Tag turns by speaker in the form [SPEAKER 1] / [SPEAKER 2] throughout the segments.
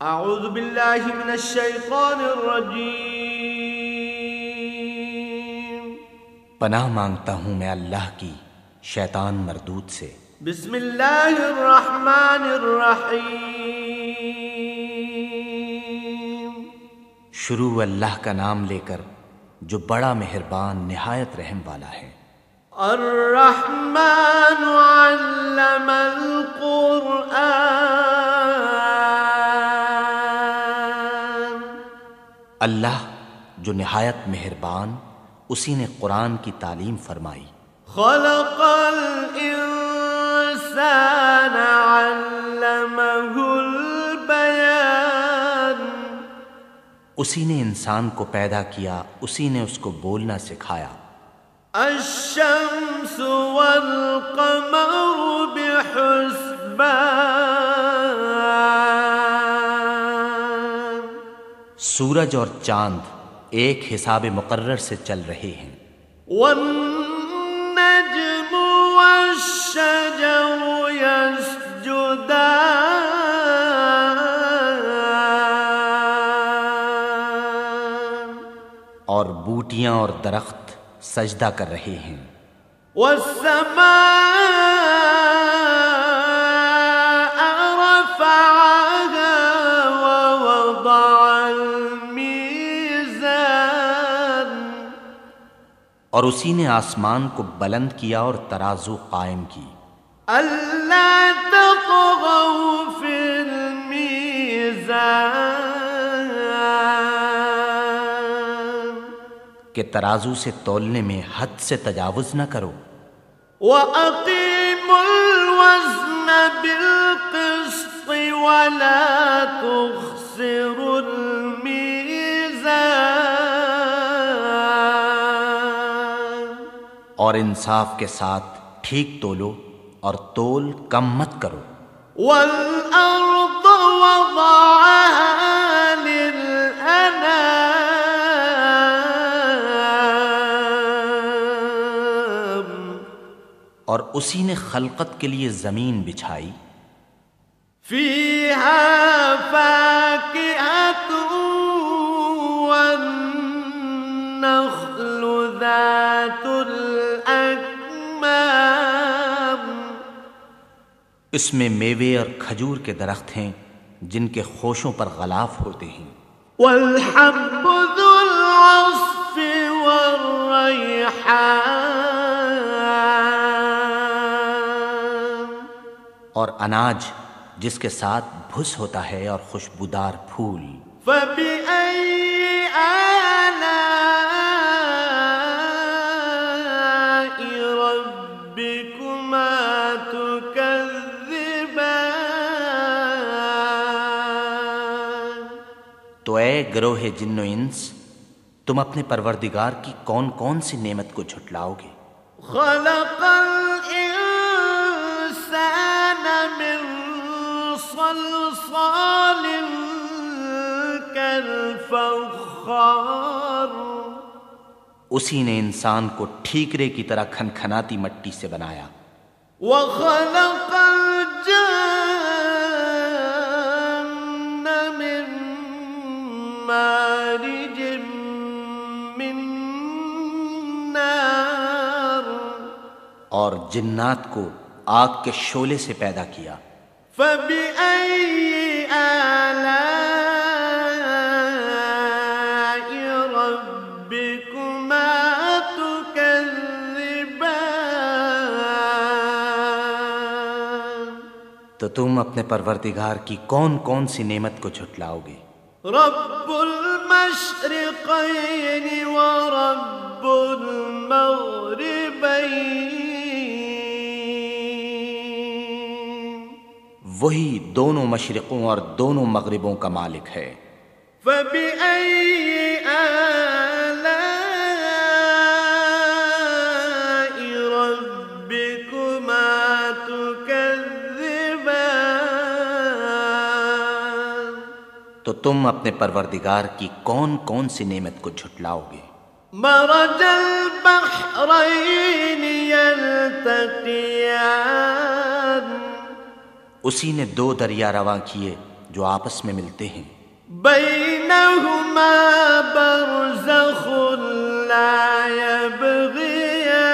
[SPEAKER 1] اعوذ باللہ من الشیطان الرجیم۔
[SPEAKER 2] پناہ مانگتا ہوں میں اللہ کی شیطان مردود سے۔
[SPEAKER 1] بسم اللہ الرحمن الرحیم۔
[SPEAKER 2] شروع اللہ کا نام لے کر جو بڑا مہربان نہایت رحم والا ہے۔
[SPEAKER 1] الرحمن علم القرآن۔
[SPEAKER 2] اللہ جو نہایت مہربان، اسی نے قرآن کی تعلیم فرمائی۔
[SPEAKER 1] خلق الانسان علمہ البیان۔
[SPEAKER 2] اسی نے انسان کو پیدا کیا، اسی نے اس کو بولنا سکھایا۔
[SPEAKER 1] الشمس والقمر بحسبان۔
[SPEAKER 2] سورج اور چاند ایک حساب مقرر سے چل رہے ہیں۔
[SPEAKER 1] والنجم والشجر يسجدان۔
[SPEAKER 2] اور بوٹیاں اور درخت سجدہ کر رہے ہیں۔
[SPEAKER 1] والسماء رفعها ووضع الميزان۔
[SPEAKER 2] اور اسی نے آسمان کو بلند کیا اور ترازو قائم کی۔
[SPEAKER 1] ألا تطغوا في الميزان۔
[SPEAKER 2] کہ ترازو سے تولنے میں حد سے تجاوز نہ کرو۔
[SPEAKER 1] وَأَقِيمُوا الْوَزْنَ بِالْقِسْطِ وَلَا تُخْسِرُوا الْمِيزَانَ۔
[SPEAKER 2] اور انصاف کے ساتھ ٹھیک تولو اور تول کم مت کرو۔
[SPEAKER 1] وَالْأَرْضَ وَضَعَهَا لِلْأَنَامِ۔
[SPEAKER 2] اور اسی نے خلقت کے لیے زمین بچھائی۔
[SPEAKER 1] فِيهَا فَاكِهَةٌ وَالنَّخْلُ ذَاتُ الْأَكْمَامِ۔
[SPEAKER 2] اس میں میوے اور کھجور کے درخت ہیں جن کے خوشوں پر غلاف ہوتے ہیں۔
[SPEAKER 1] وَالْحَبُّ ذُو الْعَصْفِ وَالرَّيْحَانِ۔
[SPEAKER 2] اور اناج جس کے ساتھ بھس ہوتا ہے اور خوشبودار پھول۔
[SPEAKER 1] فَبِأَيِّ آلَاءِ رَبِّكُمَا تُكَذِّبَانِ۔
[SPEAKER 2] تو اے گروہ جن و انس، تم اپنے پروردگار کی کون کون سی نعمت کو جھٹلاؤ گے؟
[SPEAKER 1] خَلَقَ الْإِنسَانَ مِنْ صَلْصَالٍ كَالْفَخَّارِ۔
[SPEAKER 2] اسی نے انسان کو ٹھیکرے کی طرح کھنکھناتی مٹی سے بنایا۔
[SPEAKER 1] وَخَلَقَ الْجَانَّ مِنْ مَارِجٍ مِّن نَّارٍ۔
[SPEAKER 2] اور جنات کو آگ کے شعلے سے پیدا کیا۔
[SPEAKER 1] فَبِأَيِّ آلَاءِ رَبِّكُمَا تُكَذِّبَانِ۔
[SPEAKER 2] تو تم اپنے پروردگار کی کون کون سی نعمت کو جھٹلاؤ گے؟
[SPEAKER 1] رب المشرقین ورب المغربین۔
[SPEAKER 2] وہی دونوں مشرقوں اور دونوں مغربوں کا مالک ہے۔
[SPEAKER 1] فَبِأَيِّ آلَاءِ رَبِّكُمَا تُكَذِّبَانِ۔
[SPEAKER 2] تو تم اپنے پروردگار کی کون کون سی نعمت کو جھٹلاؤ گے؟
[SPEAKER 1] مرج البحرین یلتقیان۔
[SPEAKER 2] اسی نے دو دریا رواں کیے جو آپس میں ملتے ہیں،
[SPEAKER 1] بینہما برزخ لا یبغیان،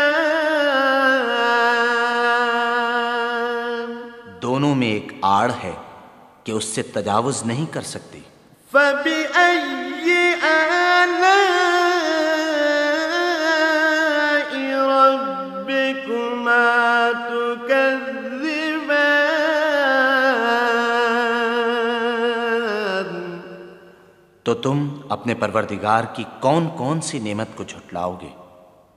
[SPEAKER 2] دونوں میں ایک آڑ ہے کہ اس سے تجاوز نہیں کر سکتے۔
[SPEAKER 1] فبأي آلاء ربكما تكذبان،
[SPEAKER 2] تو تم اپنے پروردگار کی کون کون سی نعمت کو جھٹلاؤ گے؟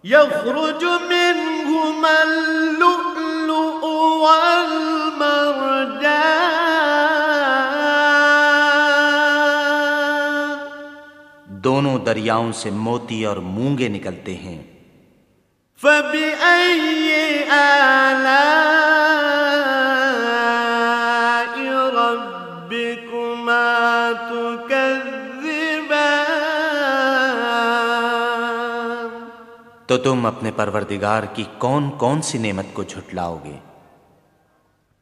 [SPEAKER 1] يخرج منهما اللؤلؤ والمرجان،
[SPEAKER 2] دونوں دریاؤں سے موتی اور مونگے نکلتے ہیں۔
[SPEAKER 1] فبأي آلاء ربكما تكذبان،
[SPEAKER 2] تو تم اپنے پروردگار کی کون کون سی نعمت کو جھٹلاؤ گے؟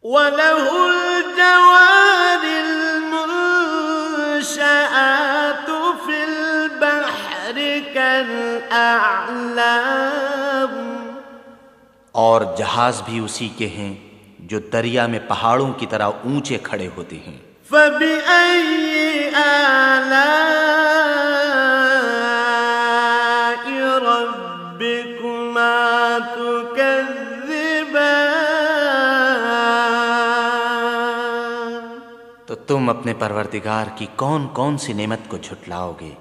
[SPEAKER 1] وله الجوار المنشآت في البحر كالأعلام،
[SPEAKER 2] اور جہاز بھی اسی کے ہیں جو دریا میں پہاڑوں کی طرح اونچے کھڑے ہوتے ہیں۔
[SPEAKER 1] فبأي آلاء ربكما تكذبان،
[SPEAKER 2] تو تم اپنے پروردگار کی کون کون سی نعمت کو جھٹلاؤ گے؟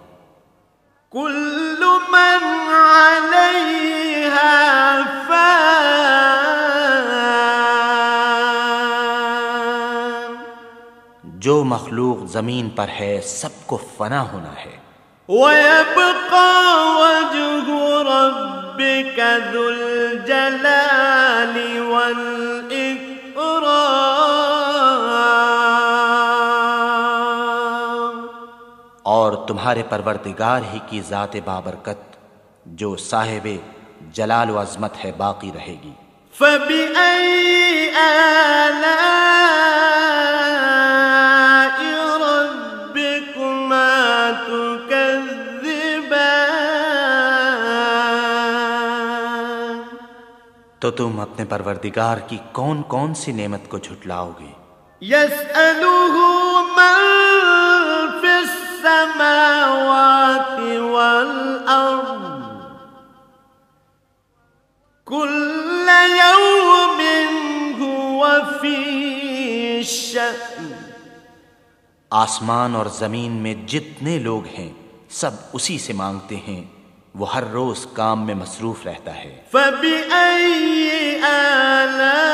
[SPEAKER 1] كل من عليها فان،
[SPEAKER 2] جو مخلوق زمین پر ہے سب کو فنا ہونا ہے،
[SPEAKER 1] ويبقى وجه ربك ذو الجلال والإكرام،
[SPEAKER 2] اور تمہارے پروردگار ہی کی ذات بابرکت جو صاحب جلال و عظمت ہے باقی رہے گی۔
[SPEAKER 1] فبأي آلاء ربكما تكذبان،
[SPEAKER 2] تو تم اپنے پروردگار کی کون کون سی نعمت کو جھٹلاؤ گے؟
[SPEAKER 1] يسأله من في السماوات والأرض كل يوم هو في شأن،
[SPEAKER 2] آسمان اور زمین میں جتنے لوگ ہیں سب اسی سے مانگتے ہیں، وہ ہر روز کام میں مصروف رہتا ہے۔
[SPEAKER 1] فبأي آلاء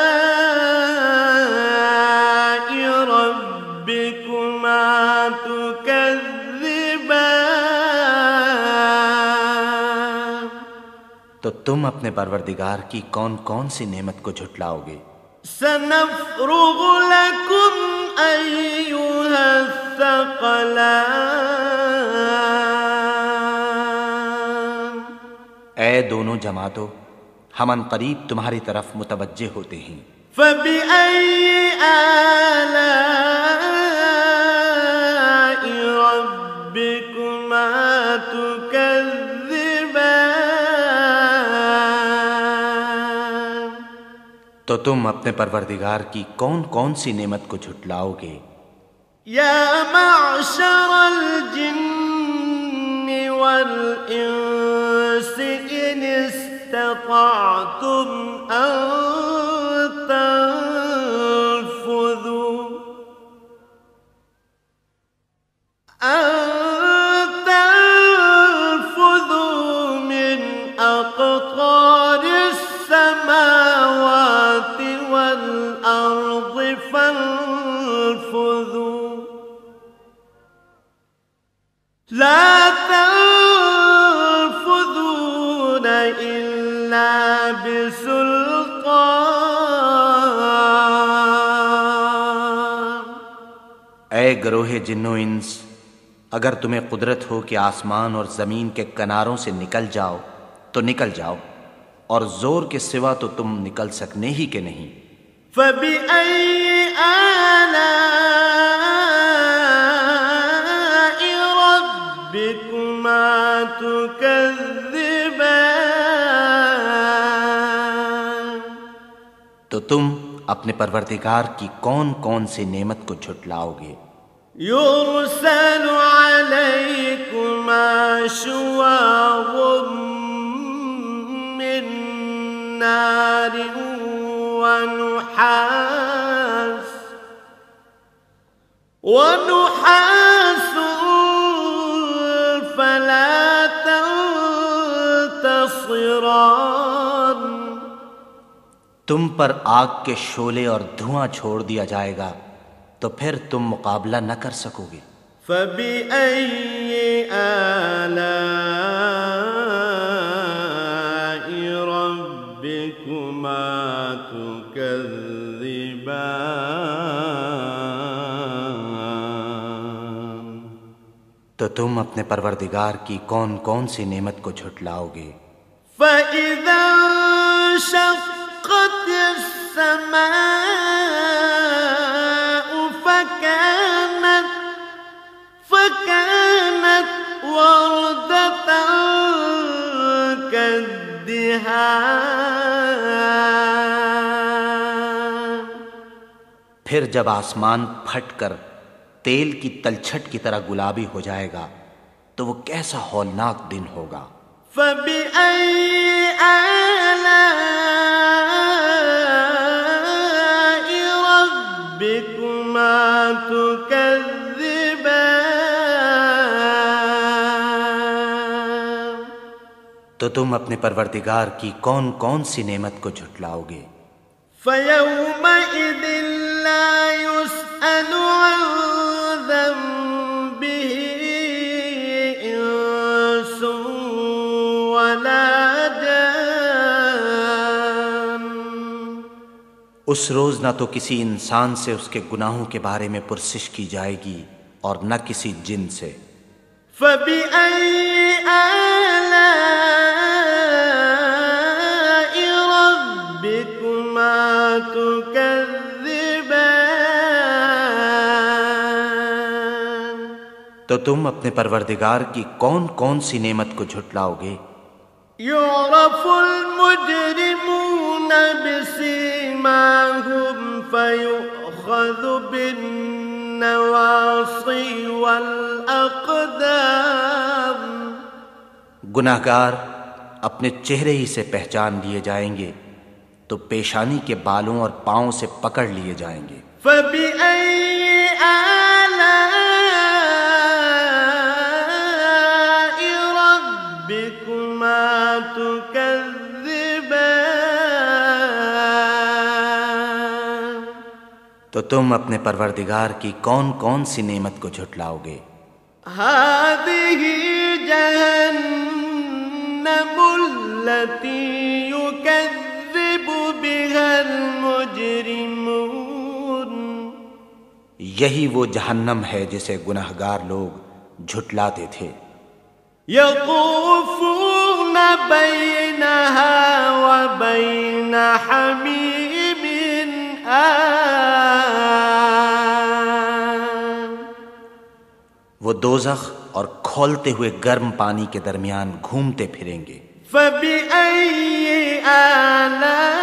[SPEAKER 1] ربكما تكذبان،
[SPEAKER 2] تو تم اپنے پروردگار کی کون کون سی نعمت کو جھٹلاؤ گے؟
[SPEAKER 1] سنفرغ لكم أيها الثقلان،
[SPEAKER 2] اے دونوں جماعتوں، ہم ان قریب تمہاری طرف متوجہ ہوتے ہیں۔
[SPEAKER 1] فبأي آلاء ربكما تكذبان،
[SPEAKER 2] تو تم اپنے پروردگار کی کون کون سی نعمت کو جھٹلاؤ گے؟
[SPEAKER 1] يا معشر الجن والإنس إن استطعتم أن تنفذوا من أقطار السماوات والأرض فانفذوا، لا تنفذون إلا بسلطان۔
[SPEAKER 2] اے گروہ جن و انس، اگر تمہیں قدرت ہو کہ آسمان اور زمین کے کناروں سے نکل جاؤ تو نکل جاؤ، اور زور کے سوا تو تم نکل سکنے ہی کہ نہیں۔
[SPEAKER 1] فبأي آلاء تكذبان
[SPEAKER 2] تو تم اپنے پروردگار کی کون کون سی نعمت کو جھٹلاؤ گے؟
[SPEAKER 1] يرسل عليكما شواظ من نار ونحاس فلا تنتصران
[SPEAKER 2] تم پر آگ کے شعلے اور دھواں چھوڑ دیا جائے گا تو پھر تم مقابلہ نہ کر سکو گے۔
[SPEAKER 1] فَبِأَيِّ آلَاءِ رَبِّكُمَا تُكَذِّبَانِ
[SPEAKER 2] تو تم اپنے پروردگار کی کون کون سی نعمت کو جھٹلاؤ گے؟
[SPEAKER 1] فَإِذَا انشَقَّتِ السَّمَاءُ فكانت وردة كالدهان
[SPEAKER 2] پھر جب آسمان پھٹ کر تیل کی تلچھٹ کی طرح گلابی ہو جائے گا تو وہ کیسا ہولناک دن ہوگا۔
[SPEAKER 1] فبأي آلاء ربكما تكذبان
[SPEAKER 2] تو تم اپنے پروردگار کی کون کون سی نعمت کو جھٹلاؤ گے؟
[SPEAKER 1] فيومئذ لا يسأل عن ذنبه إنس ولا جان
[SPEAKER 2] اس روز نہ تو کسی انسان سے اس کے گناہوں کے بارے میں پرسش کی جائے گی اور نہ کسی جن سے۔
[SPEAKER 1] فبأي آلاء ربكما تكذبان
[SPEAKER 2] تو تم اپنے پروردگار کی کون کون سی نعمت کو جھٹلاؤ گے؟
[SPEAKER 1] يعرف المجرمون بسيماهم فيؤخذ بالنواصي والأقدام
[SPEAKER 2] گناہگار اپنے چہرے ہی سے پہچان لیے جائیں گے تو پیشانی کے بالوں اور پاؤں سے پکڑ لیے جائیں گے۔
[SPEAKER 1] فبأي آلاء ربكما تكذبان
[SPEAKER 2] تو تم اپنے پروردگار کی کون کون سی نعمت کو جھٹلاؤ گے؟
[SPEAKER 1] هذه جهنم التي يكذب بها المجرمون
[SPEAKER 2] یہی وہ جہنم ہے جسے گناہگار لوگ جھٹلاتے تھے۔
[SPEAKER 1] يطوفون بينها وبين حميم آن
[SPEAKER 2] وہ دوزخ اور کھولتے ہوئے گرم پانی کے درمیان گھومتے پھریں گے۔
[SPEAKER 1] فبأي آلاء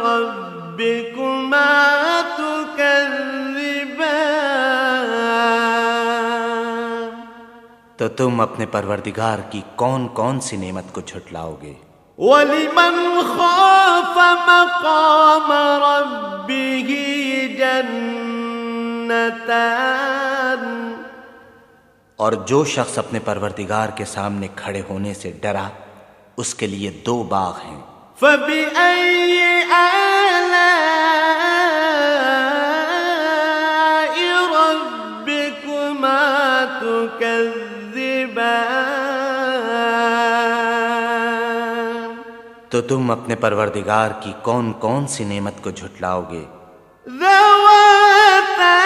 [SPEAKER 1] ربكما تكذبان
[SPEAKER 2] تو تم اپنے پروردگار کی کون کون سی نعمت کو جھٹلاؤ گے؟
[SPEAKER 1] وَلِمَنْ خَافَ مَقَامَ رَبِّهِ جَنَّتَانِ
[SPEAKER 2] اور جو شخص اپنے پروردگار کے سامنے کھڑے ہونے سے ڈرا اس کے لیے دو باغ ہیں۔
[SPEAKER 1] فَبِأَيِّ آلَاءِ رَبِّكُمَا تُكَذِّبَانِ
[SPEAKER 2] تو تم اپنے پروردگار کی کون کون سی نعمت کو جھٹلاؤ گے؟
[SPEAKER 1] ذَوَاتَا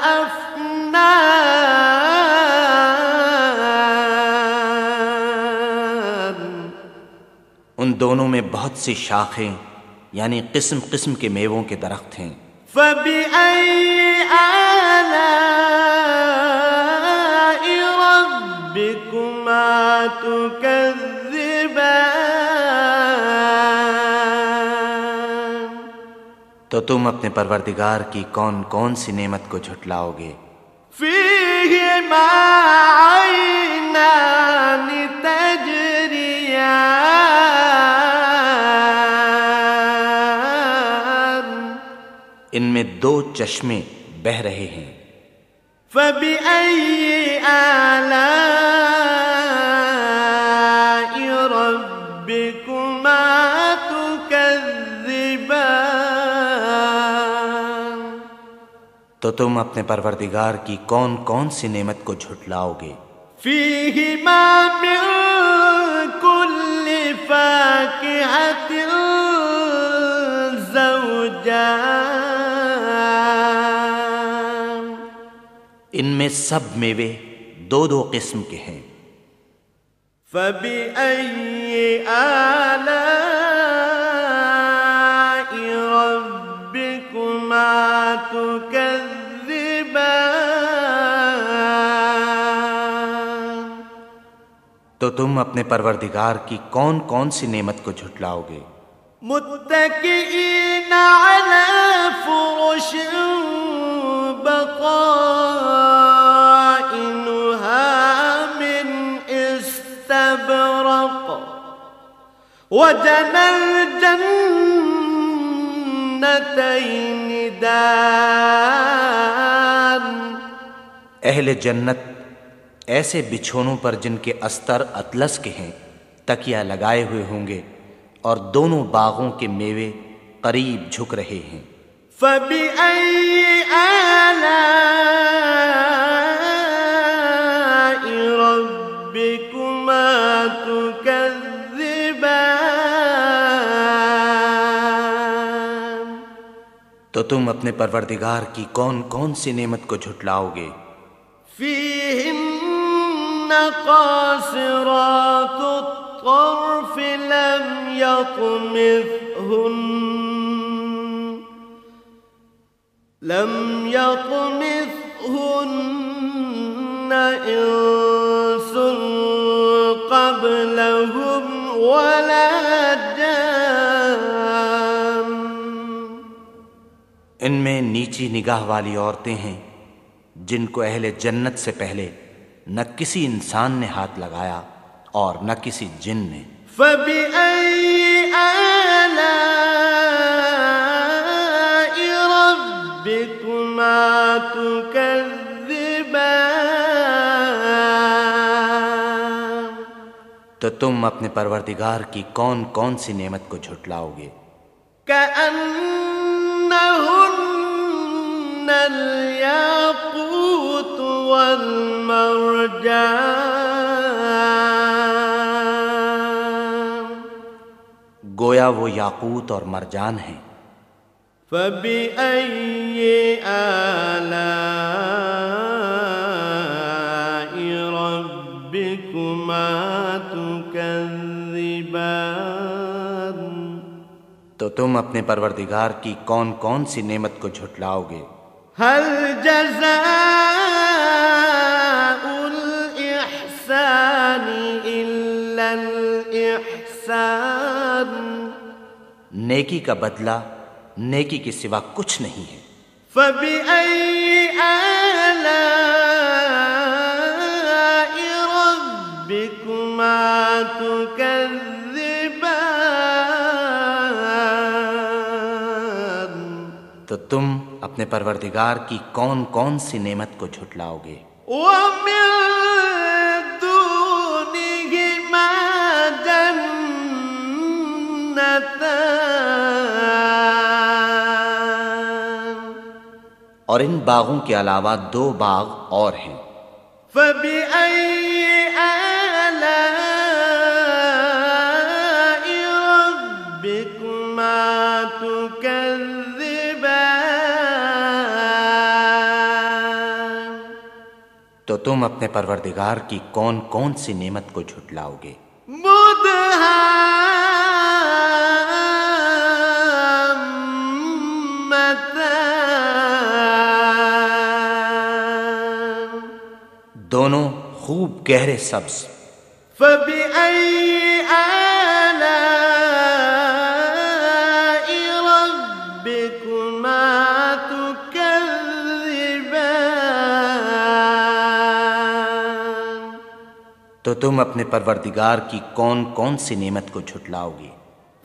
[SPEAKER 1] أَفْنَانٍ
[SPEAKER 2] ان دونوں میں بہت سی شاخیں یعنی قسم قسم کے میووں کے درخت ہیں۔
[SPEAKER 1] فبأي آلاء ربكما تكذبان؟
[SPEAKER 2] تو تم اپنے پروردگار کی کون کون سی نعمت کو جھٹلاؤ گے؟
[SPEAKER 1] فيهما عينان تجريان
[SPEAKER 2] ان میں دو چشمے بہہ رہے ہیں۔
[SPEAKER 1] فبأي آلاء ربكما تكذبان؟
[SPEAKER 2] تو تم اپنے پروردگار کی کون کون سی نعمت کو جھٹلاؤ گے؟
[SPEAKER 1] فيهما من كل فاكهة زوجان
[SPEAKER 2] ان میں سب میوے دو دو قسم کے ہیں۔
[SPEAKER 1] فبأي آلاء ربكما تكذبان؟
[SPEAKER 2] تو تم اپنے پروردگار کی کون کون سی نعمت کو جھٹلاؤ گے؟
[SPEAKER 1] متكئين على فرش بطائنها من استبرق وجنى الجنتين دان؟
[SPEAKER 2] اہل جنت ایسے بچھونوں پر جن کے استر اطلس کے ہیں تکیہ لگائے ہوئے ہوں گے، اور دونوں باغوں کے میوے قریب جھک رہے ہیں۔
[SPEAKER 1] فبأي آلاء ربكما تكذبان؟
[SPEAKER 2] تو تم اپنے پروردگار کی کون کون سی نعمت کو جھٹلاؤ گے؟
[SPEAKER 1] فيهن قاصرات الطرف لم يطمثهن إنس قبلهم ولا جان؟
[SPEAKER 2] ان میں نیچی نگاہ والی عورتیں ہیں جن کو اہل جنت سے پہلے نہ کسی انسان نے ہاتھ لگایا اور نہ کسی جن نے۔
[SPEAKER 1] فبأي آلاء ربكما تكذبان؟
[SPEAKER 2] تو تم اپنے پروردگار کی کون کون سی نعمت کو جھٹلاؤ گے؟
[SPEAKER 1] كأنهن الياقوت والمرجان؟
[SPEAKER 2] گویا وہ یاقوت اور مرجان ہیں۔
[SPEAKER 1] فبأي آلاء ربكما تكذبان؟
[SPEAKER 2] تو تم اپنے پروردگار کی کون کون سی نعمت کو جھٹلاؤ گے؟
[SPEAKER 1] هل جزاء الإحسان إلا الإحسان؟
[SPEAKER 2] نیکی کا بدلہ نیکی کے سوا کچھ نہیں ہے۔
[SPEAKER 1] فبأي آلاء ربكما تكذبان؟
[SPEAKER 2] تو تم اپنے پروردگار کی کون کون سی نعمت کو جھٹلاؤ گے؟
[SPEAKER 1] ومن دونهما جنتان؟
[SPEAKER 2] اور ان باغوں کے علاوہ دو باغ اور ہیں۔
[SPEAKER 1] فبأي آلاء ربكما تكذبان؟
[SPEAKER 2] تو تم اپنے پروردگار کی کون کون سی نعمت کو جھٹلاؤ گے؟
[SPEAKER 1] مدهامتان؟
[SPEAKER 2] دونوں خوب گہرے سبز۔
[SPEAKER 1] فبأي آلاء ربكما تكذبان؟
[SPEAKER 2] تو تم اپنے پروردگار کی کون کون سی نعمت کو جھٹلاؤ گے؟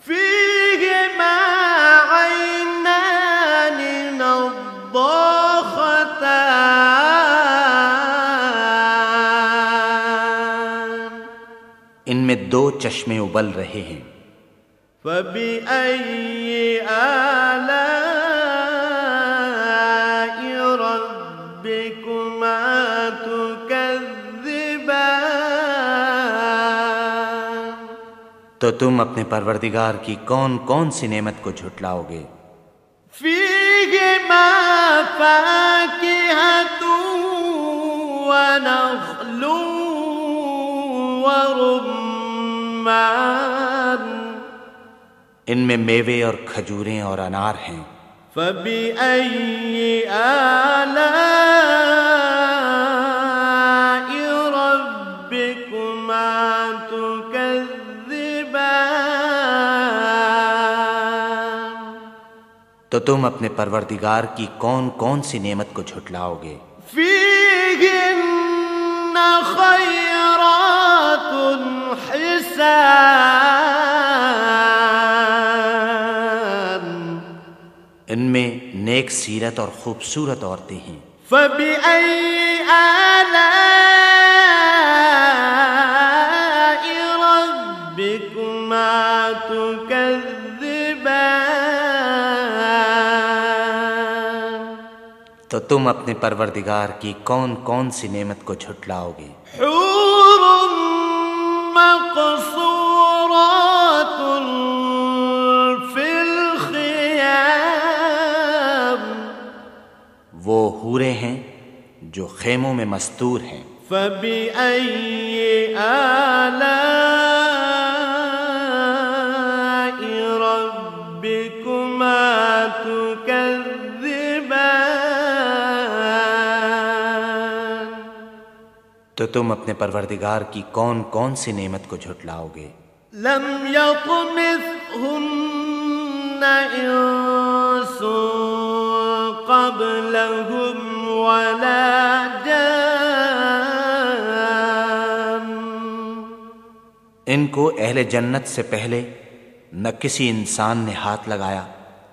[SPEAKER 1] فيهما عينان نضاختان،
[SPEAKER 2] ان میں دو چشمے ابل رہے ہیں۔
[SPEAKER 1] فبأي آلاء ربكما تكذبان؟
[SPEAKER 2] تو تم اپنے پروردگار کی کون کون سی نعمت کو جھٹلاؤ گے؟
[SPEAKER 1] فيهما فاكهة ونخل ورمان،
[SPEAKER 2] ان میں میوے اور کھجوریں اور انار ہیں۔
[SPEAKER 1] فبأي آلاء ربكما تكذبان؟
[SPEAKER 2] تو تم اپنے پروردگار کی کون کون سی نعمت کو جھٹلاؤ گے؟
[SPEAKER 1] فيهن خيرات حسان،
[SPEAKER 2] ان میں نیک سیرت اور خوبصورت عورتیں ہیں۔
[SPEAKER 1] فبأي آلاء ربكما تكذبان؟
[SPEAKER 2] تو تم اپنے پروردگار کی کون کون سی نعمت کو جھٹلاؤ گے؟
[SPEAKER 1] حور مقصورات في الخيام،
[SPEAKER 2] وہ حوریں ہیں جو خیموں میں مستور ہیں۔
[SPEAKER 1] فبأي آلاء ربكما تكذبان؟
[SPEAKER 2] تو تم اپنے پروردگار کی کون کون سی نعمت کو جھٹلاؤ گے؟
[SPEAKER 1] لم يطمثهن انس قبلهم ولا جان،
[SPEAKER 2] ان کو اہل جنت سے پہلے نہ کسی انسان نے ہاتھ لگایا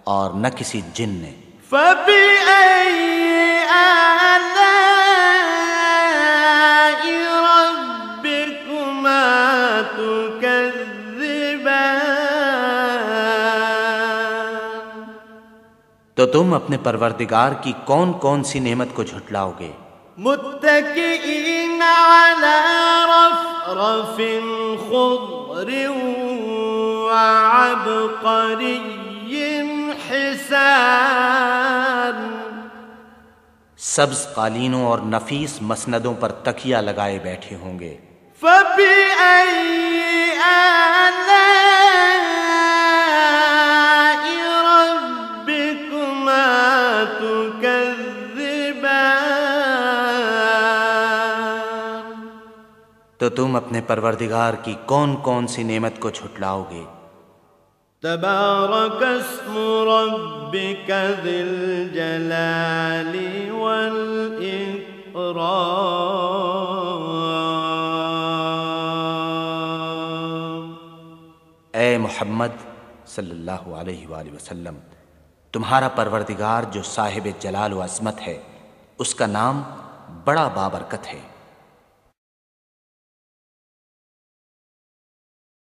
[SPEAKER 2] اور نہ کسی جن نے۔
[SPEAKER 1] فبأي آلاء ربكما تكذبان؟
[SPEAKER 2] تو تم اپنے پروردگار کی کون کون سی نعمت کو جھٹلاؤ گے؟
[SPEAKER 1] متكئين على رفرف خضر وعبقري حسان،
[SPEAKER 2] سبز قالینوں اور نفیس مسندوں پر تکیہ لگائے بیٹھے ہوں گے۔
[SPEAKER 1] فبأي آلاء ربكما تكذبان؟
[SPEAKER 2] تو تم اپنے پروردگار کی کون کون سی نعمت کو جھٹلاؤ گے؟
[SPEAKER 1] تبارك اسم ربك ذي الجلال والإكرام۔
[SPEAKER 2] اے محمد صلی اللہ علیہ وآلہ وسلم، تمہارا پروردگار جو صاحب جلال و عظمت ہے، اس کا نام بڑا بابرکت ہے۔